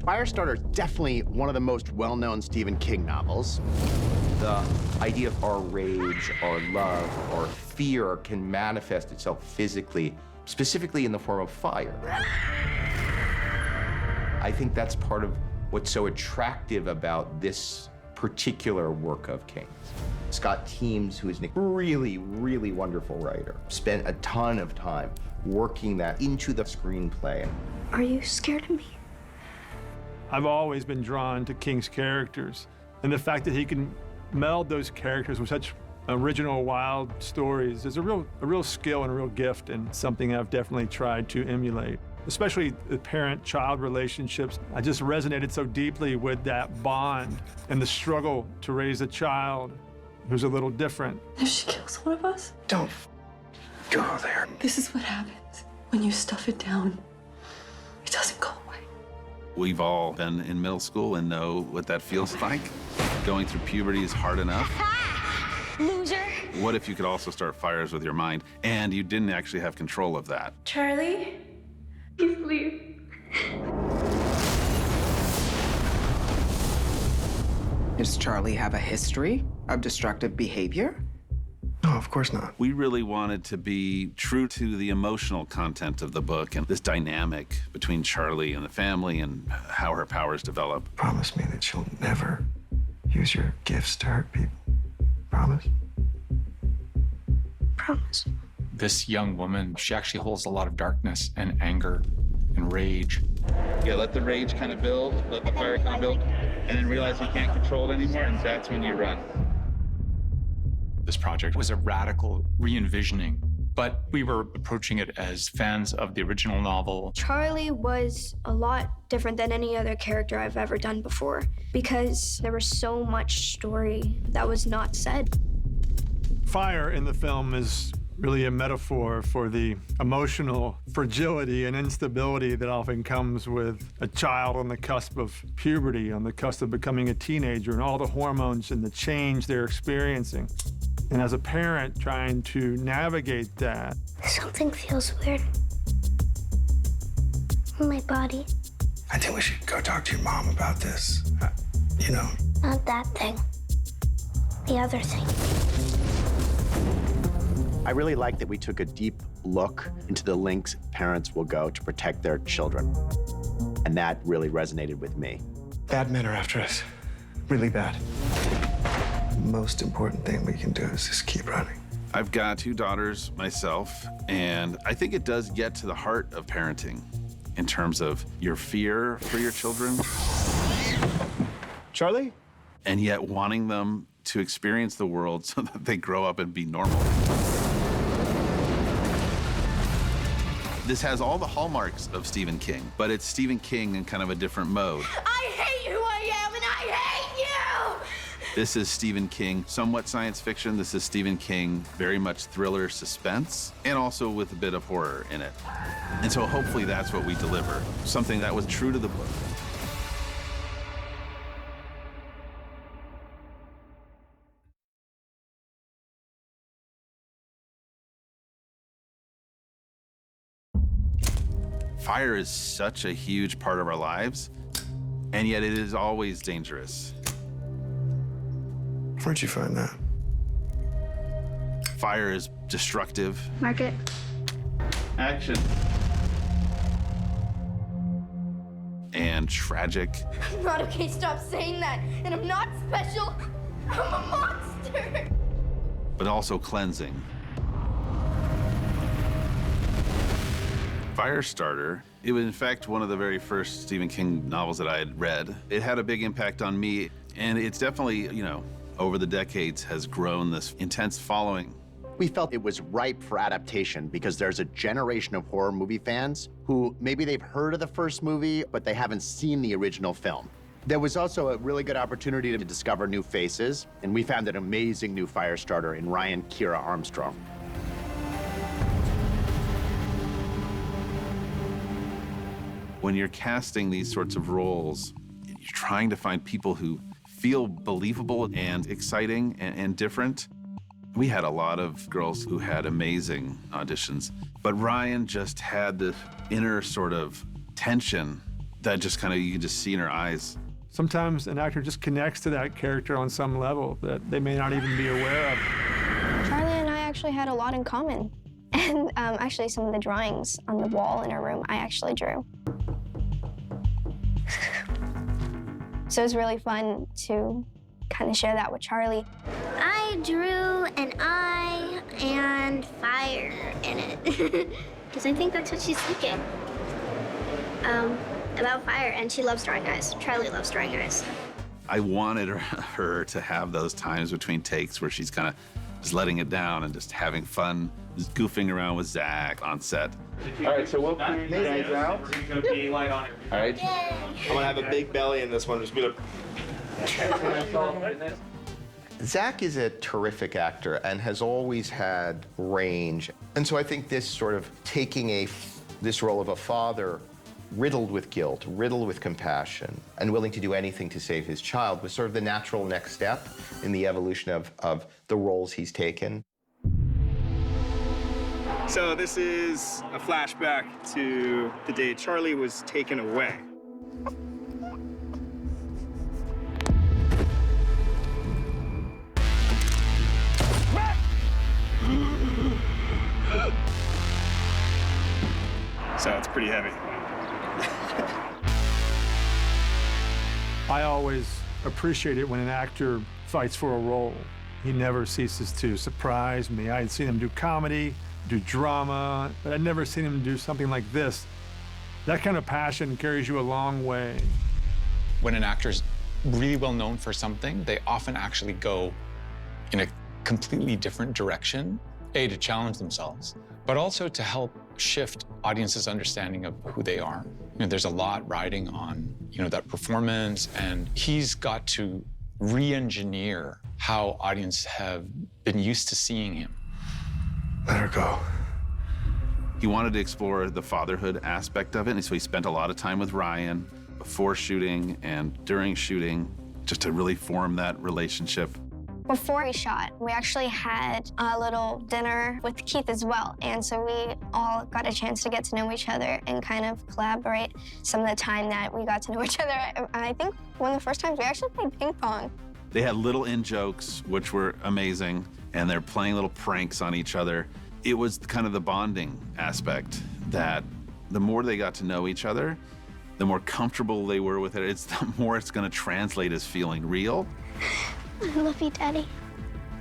Firestarter is definitely one of the most well-known Stephen King novels. The idea of our rage, our love, our fear can manifest itself physically, specifically in the form of fire. I think that's part of what's so attractive about this particular work of King's. Scott Teems, who is a really, really wonderful writer, spent a ton of time working that into the screenplay. Are you scared of me? I've always been drawn to King's characters, and the fact that he can meld those characters with such original, wild stories is a real skill and a real gift, and something I've definitely tried to emulate. Especially the parent-child relationships. I just resonated so deeply with that bond and the struggle to raise a child who's a little different. If she kills one of us? Don't go there. This is what happens when you stuff it down. It doesn't go away. We've all been in middle school and know what that feels like. Going through puberty is hard enough. Loser. What if you could also start fires with your mind and you didn't actually have control of that? Charlie, please leave. Does Charlie have a history of destructive behavior? No, of course not. We really wanted to be true to the emotional content of the book and this dynamic between Charlie and the family and how her powers develop. Promise me that you'll never use your gifts to hurt people. Promise? Promise. This young woman, she actually holds a lot of darkness and anger and rage. Yeah, let the rage kind of build, let the fire kind of build, and then realize you can't control it anymore, and that's when you run. This project was a radical re-envisioning, but we were approaching it as fans of the original novel. Charlie was a lot different than any other character I've ever done before because there was so much story that was not said. Fire in the film is really a metaphor for the emotional fragility and instability that often comes with a child on the cusp of puberty, on the cusp of becoming a teenager, and all the hormones and the change they're experiencing. And as a parent trying to navigate that. Something feels weird in my body. I think we should go talk to your mom about this. You know. Not that thing. The other thing. I really like that we took a deep look into the lengths parents will go to protect their children. And that really resonated with me. Bad men are after us. Really bad. The most important thing we can do is just keep running. I've got 2 daughters myself, and I think it does get to the heart of parenting in terms of your fear for your children. Charlie? And yet wanting them to experience the world so that they grow up and be normal. This has all the hallmarks of Stephen King, but it's Stephen King in kind of a different mode. I hate who I am, and I hate you! This is Stephen King, somewhat science fiction. This is Stephen King, very much thriller, suspense, and also with a bit of horror in it. And so hopefully that's what we deliver, something that was true to the book. Fire is such a huge part of our lives, and yet it is always dangerous. Where'd you find that? Fire is destructive. Margaret. Action. And tragic. I'm not okay, stop saying that. And I'm not special. I'm a monster. But also cleansing. Firestarter, it was in fact one of the very first Stephen King novels that I had read. It had a big impact on me, and it's definitely, over the decades has grown this intense following. We felt it was ripe for adaptation because there's a generation of horror movie fans who maybe they've heard of the first movie, but they haven't seen the original film. There was also a really good opportunity to discover new faces, and we found an amazing new Firestarter in Kiera Armstrong. When you're casting these sorts of roles, you're trying to find people who feel believable and exciting and different. We had a lot of girls who had amazing auditions, but Ryan just had this inner sort of tension that just kind of, you can just see in her eyes. Sometimes an actor just connects to that character on some level that they may not even be aware of. Charlie and I actually had a lot in common. And actually, some of the drawings on the wall in our room, I actually drew. So it was really fun to kind of share that with Charlie. I drew an eye and fire in it. Because I think that's what she's thinking. About fire, and she loves drawing eyes. Charlie loves drawing eyes. I wanted her to have those times between takes where she's kind of just letting it down and just having fun, just goofing around with Zac on set. All right, so we'll clear these guys out. All right. Yay! I'm gonna have a big belly in this one. Just be like, Zac is a terrific actor and has always had range. And so I think this sort of taking this role of a father riddled with guilt, riddled with compassion, and willing to do anything to save his child was sort of the natural next step in the evolution of the roles he's taken. so this is a flashback to the day Charlie was taken away. So it's pretty heavy. I always appreciate it when an actor fights for a role. He never ceases to surprise me. I had seen him do comedy, do drama, but I'd never seen him do something like this. That kind of passion carries you a long way. When an actor's really well known for something, they often actually go in a completely different direction, A, to challenge themselves, but also to help shift audiences' understanding of who they are. You know, there's a lot riding on, that performance, and he's got to re-engineer how audiences have been used to seeing him. Let her go. He wanted to explore the fatherhood aspect of it, and so he spent a lot of time with Ryan before shooting and during shooting, just to really form that relationship. Before we shot, we actually had a little dinner with Keith as well. And so we all got a chance to get to know each other and kind of collaborate some of the time that we got to know each other. I think one of the first times we actually played ping pong. They had little in-jokes, which were amazing, and they're playing little pranks on each other. It was kind of the bonding aspect that the more they got to know each other, the more comfortable they were with it, the more it's gonna translate as feeling real. I love you, Daddy.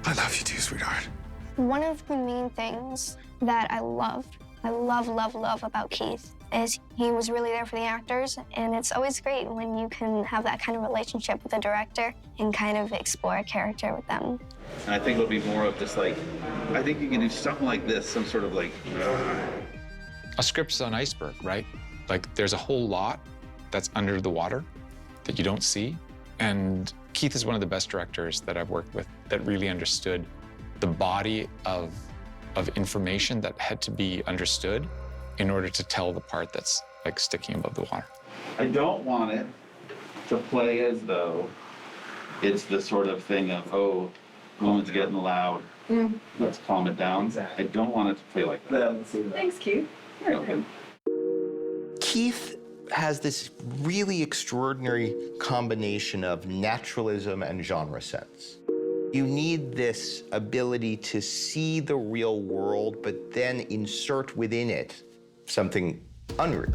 I love you too, sweetheart. One of the main things that I love about Keith is he was really there for the actors, and it's always great when you can have that kind of relationship with the director and kind of explore a character with them. And I think it'll be more of just like, I think you can do something like this, some sort of like. A script's an iceberg, right? Like, there's a whole lot that's under the water that you don't see. And Keith is one of the best directors that I've worked with that really understood the body of information that had to be understood in order to tell the part that's like sticking above the water. I don't want it to play as though it's the sort of thing of, oh, woman's getting loud. Let's calm it down. I don't want it to play like that. Thanks, Keith. You're welcome. Keith has this really extraordinary combination of naturalism and genre sense. You need this ability to see the real world, but then insert within it something unreal.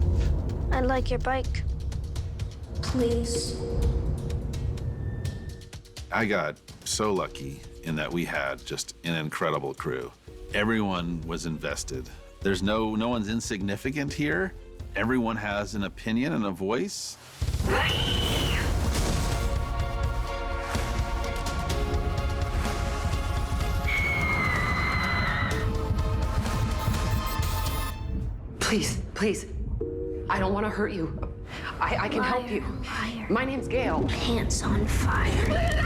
I'd like your bike. Please. I got so lucky in that we had just an incredible crew. Everyone was invested. There's no one's insignificant here. Everyone has an opinion and a voice. Please, please. I don't want to hurt you. I can help you. Fire. My name's Gail. Pants on fire.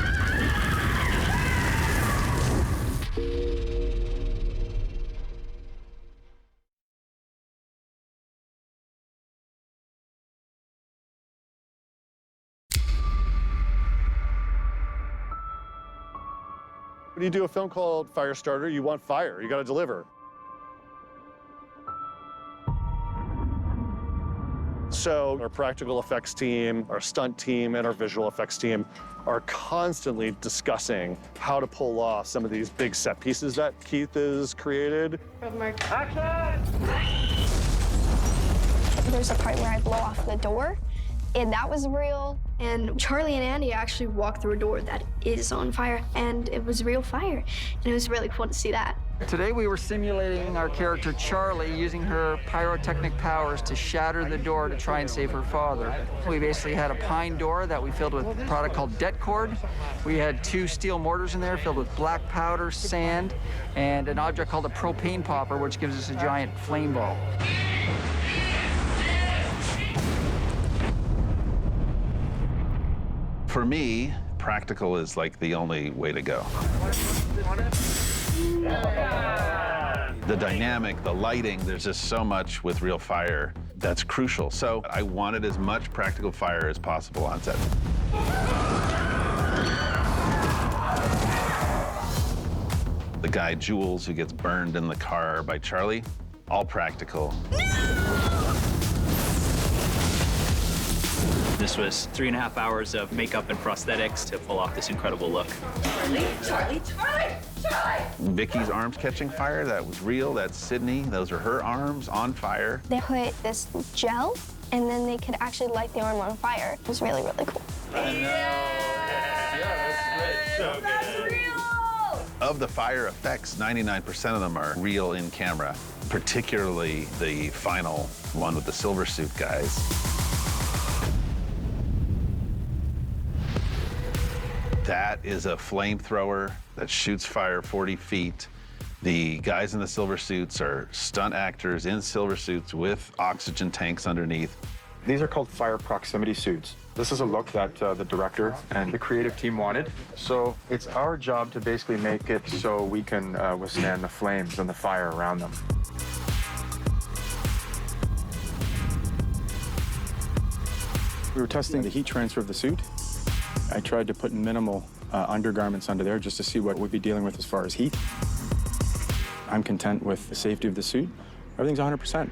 When you do a film called Firestarter, you want fire. You got to deliver. So our practical effects team, our stunt team, and our visual effects team are constantly discussing how to pull off some of these big set pieces that Keith has created. There's a part where I blow off the door, and that was real. And Charlie and Andy actually walked through a door that is on fire, and it was real fire. And it was really cool to see that. Today we were simulating our character Charlie using her pyrotechnic powers to shatter the door to try and save her father. We basically had a pine door that we filled with a product called det cord. We had 2 steel mortars in there filled with black powder, sand, and an object called a propane popper, which gives us a giant flame ball. For me, practical is like the only way to go. The dynamic, the lighting, there's just so much with real fire that's crucial. So I wanted as much practical fire as possible on set. The guy, Jules, who gets burned in the car by Charlie, all practical. This was 3.5 hours of makeup and prosthetics to pull off this incredible look. Charlie! Vicky's arms catching fire, that was real. That's Sydney. Those are her arms on fire. They put this gel, and then they could actually light the arm on fire. It was really, really cool. Of the fire effects, 99% of them are real in camera, particularly the final one with the silver suit guys. That is a flamethrower that shoots fire 40 feet. The guys in the silver suits are stunt actors in silver suits with oxygen tanks underneath. These are called fire proximity suits. This is a look that the director and the creative team wanted. So it's our job to basically make it so we can withstand the flames and the fire around them. We were testing the heat transfer of the suit. I tried to put minimal undergarments under there just to see what we'd be dealing with as far as heat. I'm content with the safety of the suit. Everything's 100%.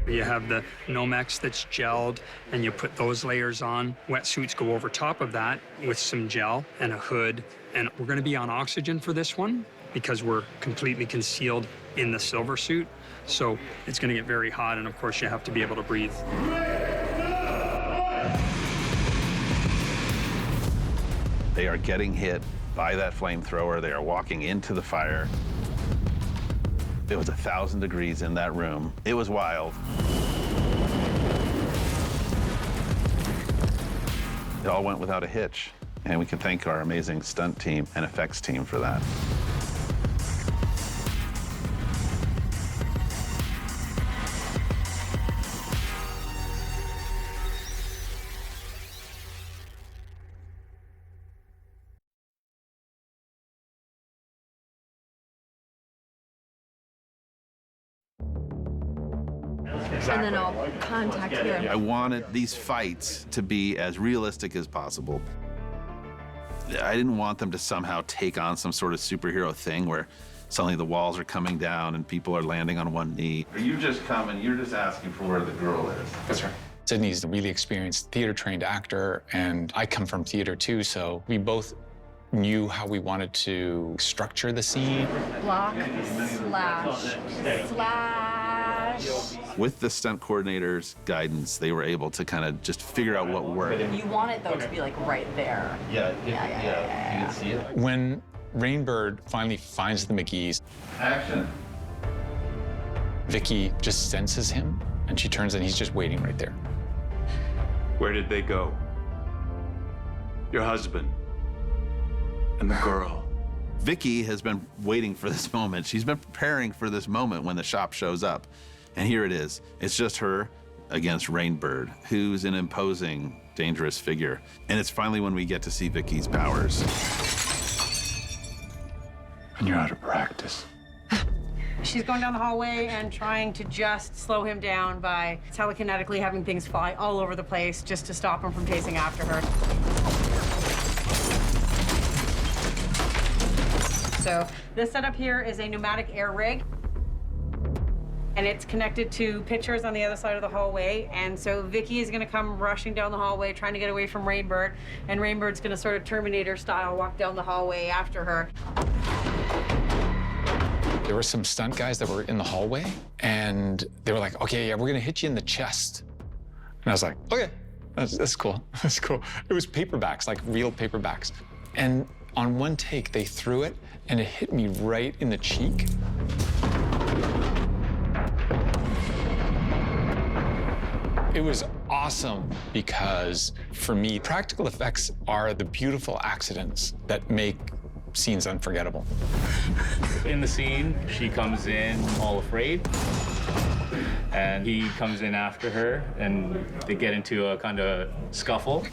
You have the Nomex that's gelled, and you put those layers on. Wetsuits go over top of that with some gel and a hood. And we're going to be on oxygen for this one because we're completely concealed in the silver suit. So it's going to get very hot, and of course you have to be able to breathe. They are getting hit by that flamethrower. They are walking into the fire. It was 1,000 degrees in that room. It was wild. It all went without a hitch, and we can thank our amazing stunt team and effects team for that. And then I'll contact Kiera. I wanted these fights to be as realistic as possible. I didn't want them to somehow take on some sort of superhero thing where suddenly the walls are coming down and people are landing on one knee. You just come and you're just asking for where the girl is. That's right. Sydney's a really experienced theater-trained actor, and I come from theater too, so we both knew how we wanted to structure the scene. Block, slash. With the stunt coordinator's guidance, they were able to kind of just figure out what worked. You want it, though, to be, like, right there. Yeah. You can see it. When Rainbird finally finds the McGees, Action. Vicky just senses him, and she turns and he's just waiting right there. Where did they go? Your husband and the girl. Vicky has been waiting for this moment. She's been preparing for this moment when the shop shows up. And here it is. It's just her against Rainbird, who's an imposing, dangerous figure. And it's finally when we get to see Vicky's powers. And you're out of practice. She's going down the hallway and trying to just slow him down by telekinetically having things fly all over the place just to stop him from chasing after her. So this setup here is a pneumatic air rig. and it's connected to pictures on the other side of the hallway. And so Vicky is gonna come rushing down the hallway, trying to get away from Rainbird, and Rainbird's gonna sort of Terminator style walk down the hallway after her. There were some stunt guys that were in the hallway, and they were like, okay, yeah, we're gonna hit you in the chest. And I was like, okay, that's cool, that's cool. It was paperbacks, like real paperbacks. And on one take, they threw it, and it hit me right in the cheek. It was awesome because, for me, practical effects are the beautiful accidents that make scenes unforgettable. In the scene, she comes in all afraid, and he comes in after her, and they get into a kind of scuffle.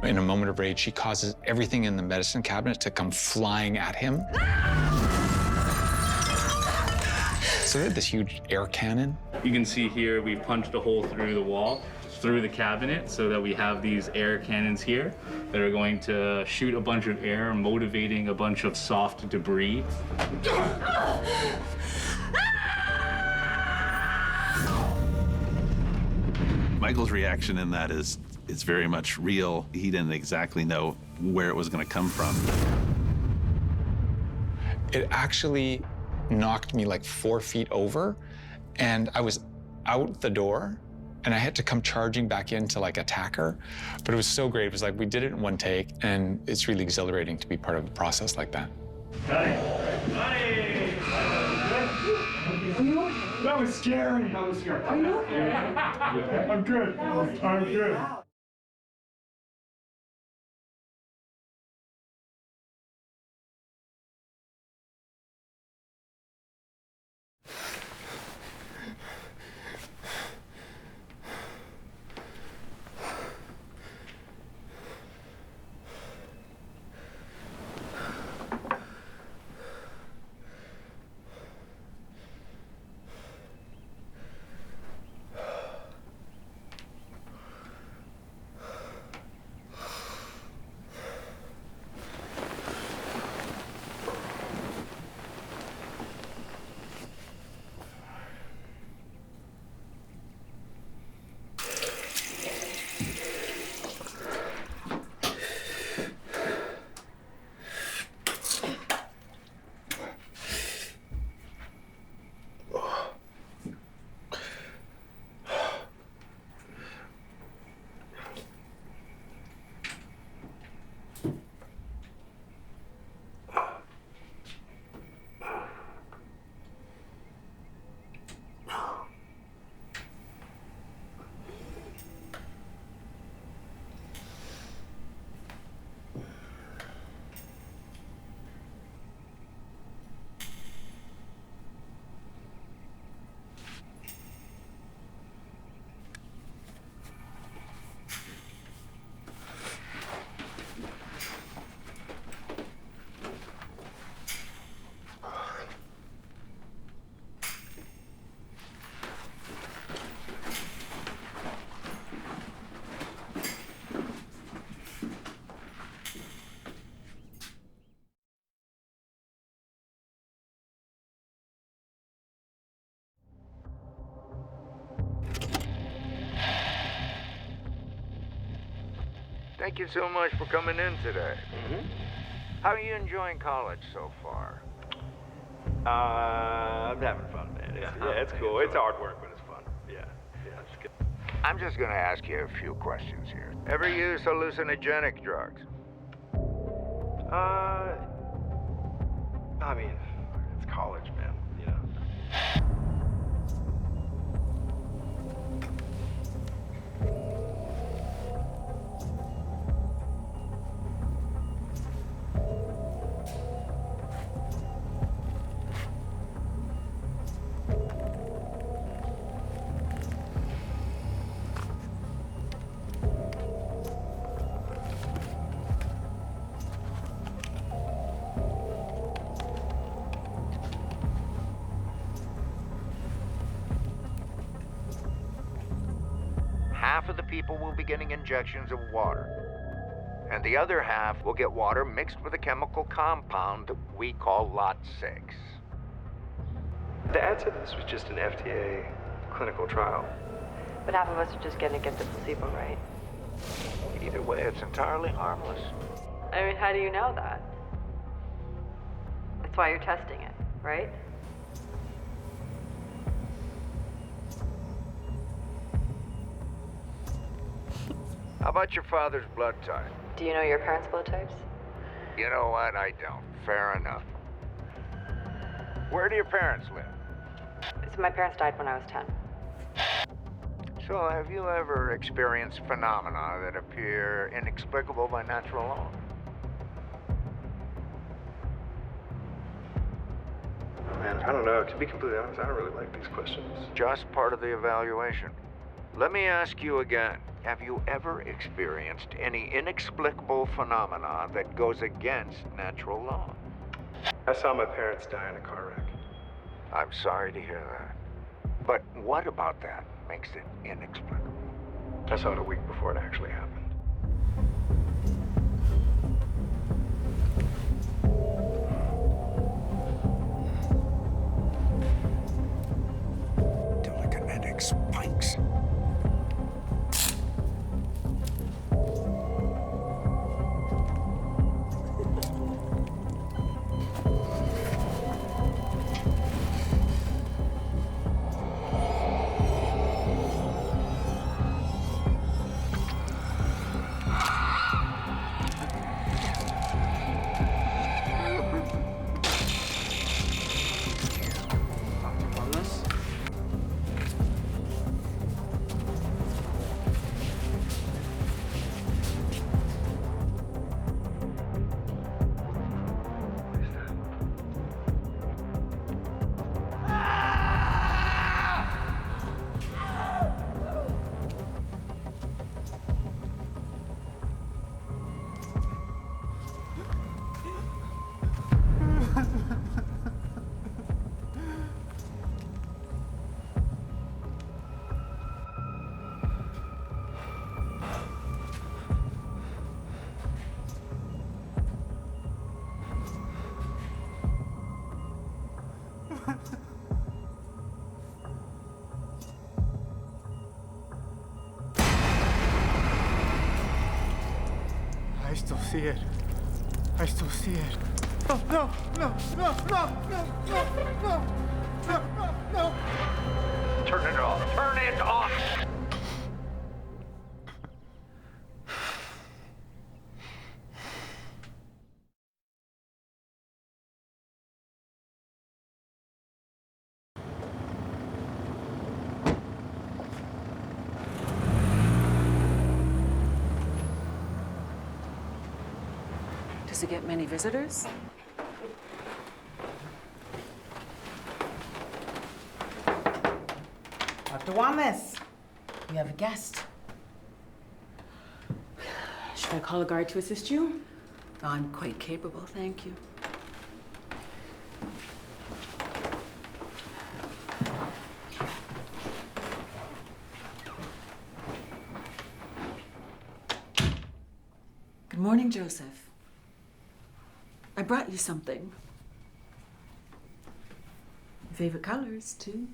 In a moment of rage, she causes everything in the medicine cabinet to come flying at him. So they had this huge air cannon. You can see here, we punched a hole through the wall, through the cabinet, so that we have these air cannons here that are going to shoot a bunch of air, motivating a bunch of soft debris. Michael's reaction in that is very much real. He didn't exactly know where it was going to come from. It actually knocked me like 4 feet over, and I was out the door, and I had to come charging back in to like attack her. But it was so great. It was like we did it in one take, and it's really exhilarating to be part of a process like that. That was scary. That was scary. Are you okay? I'm good. I'm good. Thank you so much for coming in today. How are you enjoying college so far? I'm having fun, man. It's cool. It's hard work, but it's fun. Yeah, it's good. I'm just gonna ask you a few questions here. Ever use hallucinogenic drugs? I mean, it's college, man, you know. Half of the people will be getting injections of water, and the other half will get water mixed with a chemical compound we call Lot 6. The ad said this was just an FDA clinical trial. But half of us are just gonna get the placebo, right? Either way, it's entirely harmless. I mean, how do you know that? That's why you're testing it, right? How about your father's blood type? Do you know your parents' blood types? You know what? I don't. Fair enough. Where do your parents live? So my parents died when I was 10. So have you ever experienced phenomena that appear inexplicable by natural law? Man, I don't know. To be completely honest, I don't really like these questions. Just part of the evaluation. Let me ask you again. Have you ever experienced any inexplicable phenomena that goes against natural law? I saw my parents die in a car wreck. I'm sorry to hear that. But what about that makes it inexplicable? I saw it a week before it actually happened. Telekinetic spikes. I still see it. I still see it. Oh, no, no, no, no, no, no, no, no, no, no. Turn it off. Turn it off. Does it get many visitors? Dr. Wallace, we have a guest. Should I call a guard to assist you? I'm quite capable, thank you. Good morning, Joseph. I brought you something. Your favorite colors, too.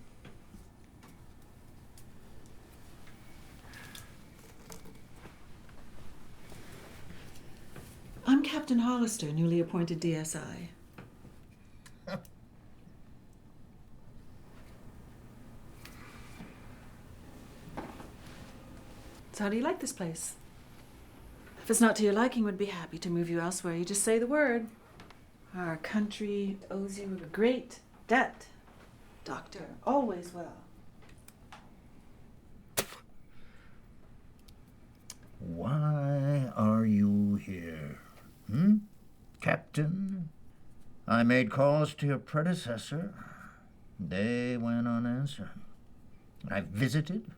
I'm Captain Hollister, newly appointed DSI. So how do you like this place? If it's not to your liking, we'd be happy to move you elsewhere. You just say the word. Our country owes you a great debt, Doctor. Always well. Why are you here? Captain? I made calls to your predecessor. They went unanswered. I visited.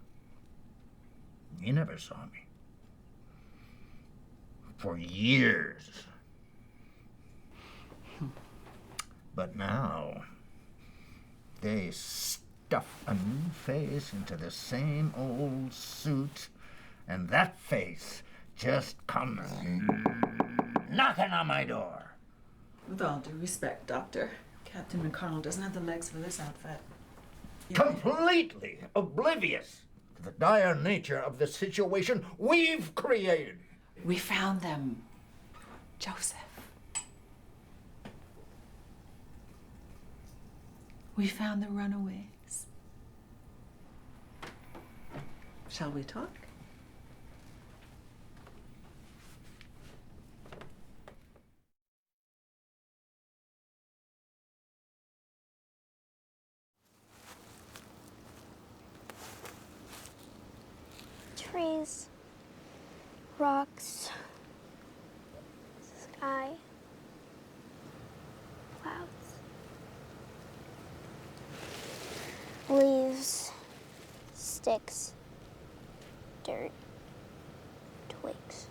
You never saw me. For years. But now, they stuff a new face into the same old suit, and that face just comes knocking on my door. With all due respect, Doctor, Captain McConnell doesn't have the legs for this outfit. completely oblivious to the dire nature of the situation we've created. We found them, Joseph. We found the runaways. Shall we talk? Trees, rocks, sky, clouds, leaves, sticks, dirt, twigs.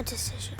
Decision.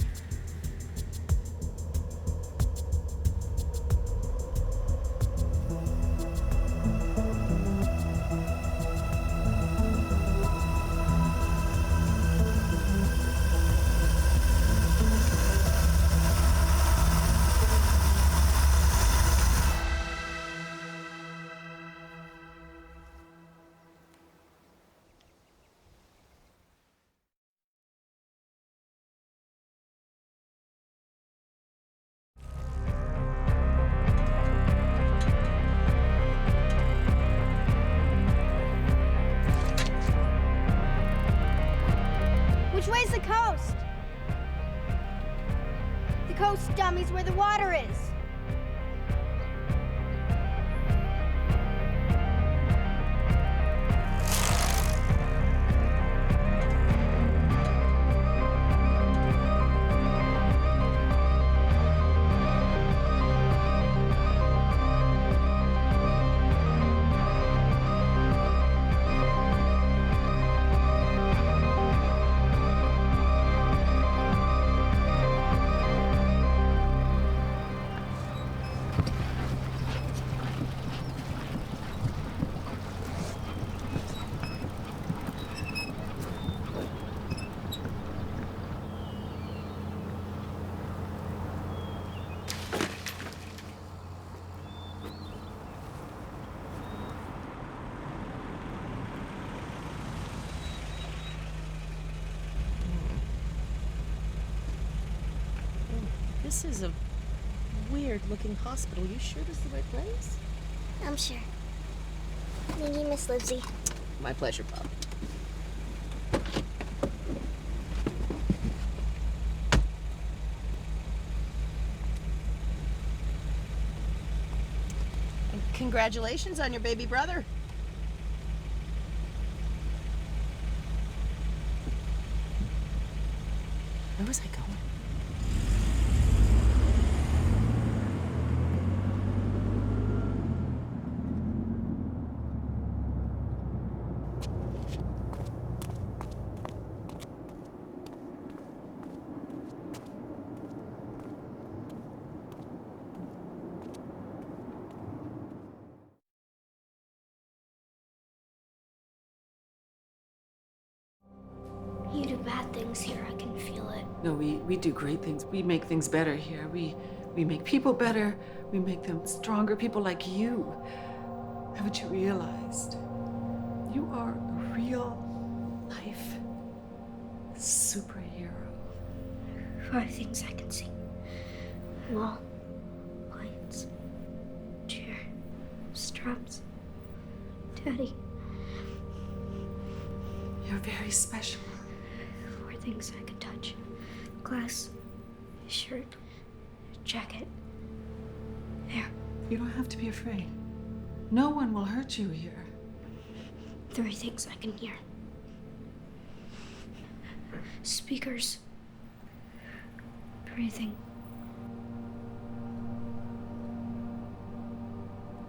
Which way's the coast? The coast, dummies, where the water is. This is a weird-looking hospital. You sure this is the right place? I'm sure. Thank you, Miss Livesey. My pleasure, Bob. And congratulations on your baby brother. Where was I going? You do bad things here, I can feel it. No, we do great things. We make things better here. We make people better. We make them stronger. People like you. Haven't you realized? You are a real life superhero. 5 things I can see. Wall, lights, chair, straps, Daddy. You're very special. 4 things I can touch. Glass, shirt, jacket, hair. You don't have to be afraid. No one will hurt you here. 3 things I can hear. Speakers. Breathing.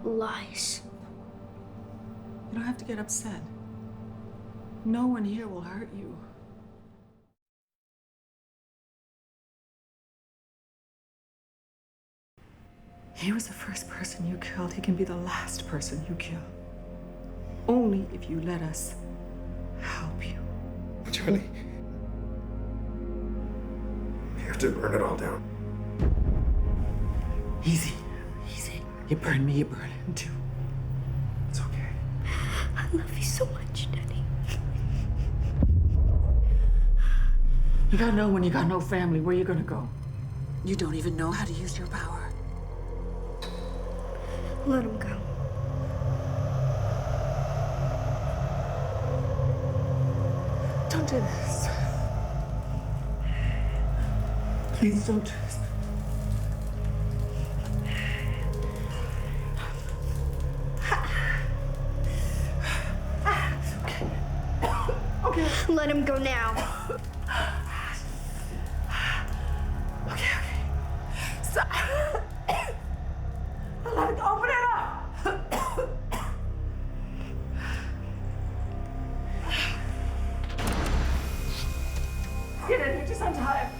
Lies. You don't have to get upset. No one here will hurt you. He was the first person you killed. He can be the last person you kill. Only if you let us help you. Charlie. We have to burn it all down. Easy. Easy. You burn me, you burn him too. It's okay. I love you so much, Daddy. You gotta know when you got no family, where you gonna go. You don't even know how to use your power. Let him go. Don't do this. Please don't do this. Okay. Let him go now. Okay. Stop. Let it open it up. Get in here just on time.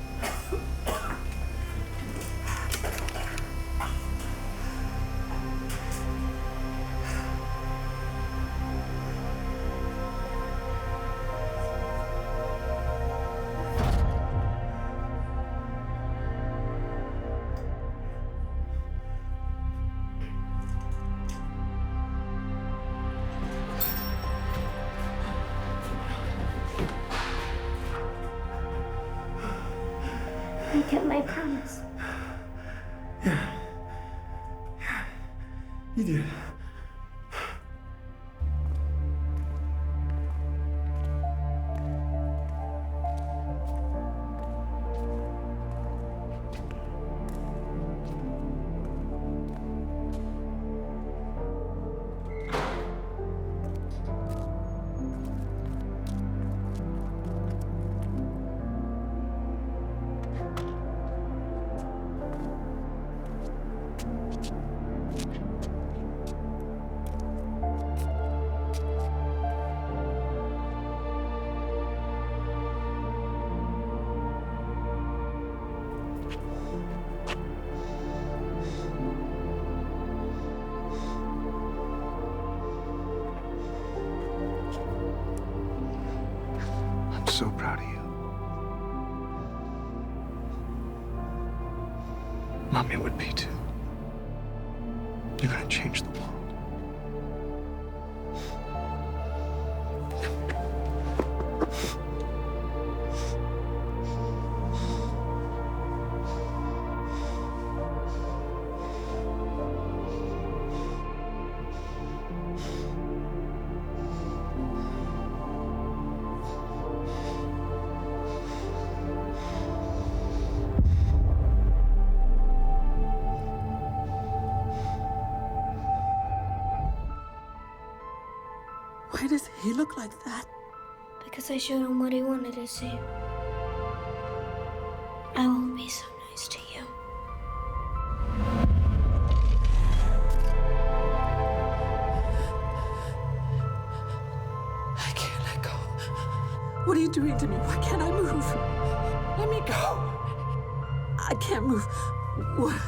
I kept my promise. Yeah. You did. I'm so proud of you. Mommy would be too. You're gonna change the world. Why does he look like that? Because I showed him what he wanted to see. I won't be so nice to you. I can't let go. What are you doing to me? Why can't I move? Let me go. I can't move. What?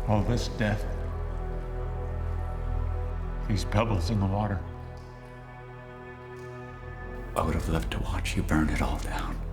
All this death. These pebbles in the water. I would have loved to watch you burn it all down.